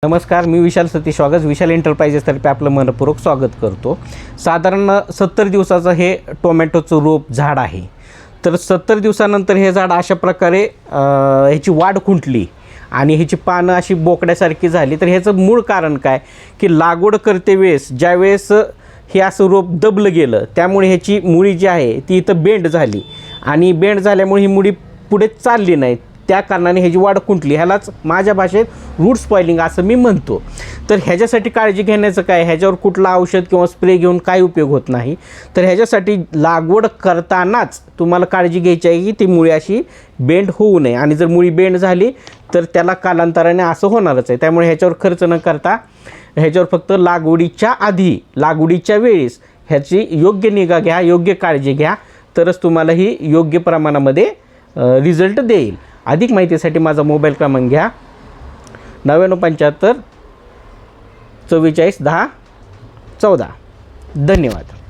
नमस्कार, मी विशाल सतीश वागज विशाल एंटरप्राइजेसतर्फे आपलं मनपूर्वक स्वागत करतो। साधारण 70 दिवसाचं हे टोमॅटोचं रोप झाड आहे। तर 70 दिवसानंतर हे झाड अशा प्रकारे ह्याची वाढ खुंटली आणि ह्याची पानं अशी बोकड्यासारखी झाली। तर ह्याचं मूळ कारण काय की लागवड करते वेळेस ज्यावेळेस हे असं रोप दबलं गेलं त्यामुळे ह्याची मुळी जी आहे ती इथं बेंड झाली आणि बेंड झाल्यामुळे ही मुळी पुढे चालली नाही, त्या कारणाने ह्याची वाढ खुंटली। ह्यालाच माझ्या भाषेत रूट स्पॉइलिंग असं मी म्हणतो। तर ह्याच्यासाठी काळजी घेण्याचं काय, ह्याच्यावर कुठला औषध किंवा स्प्रे घेऊन काय उपयोग होत नाही। तर ह्याच्यासाठी लागवड करतानाच तुम्हाला काळजी घ्यायची आहे की ती मुळी अशी बेंड होऊ नये, आणि जर मुळी बेंड झाली तर त्याला कालांतराने असं होणारच आहे। त्यामुळे ह्याच्यावर खर्च न करता ह्याच्यावर फक्त लागवडीच्या आधी लागवडीच्या वेळेस ह्याची योग्य निगा घ्या, योग्य काळजी घ्या, तरच तुम्हाला ही योग्य प्रमाणामध्ये रिझल्ट देईल। अधिक माहितीसाठी माझा मोबाईल क्रमांक घ्या 9975 44 10 14। धन्यवाद।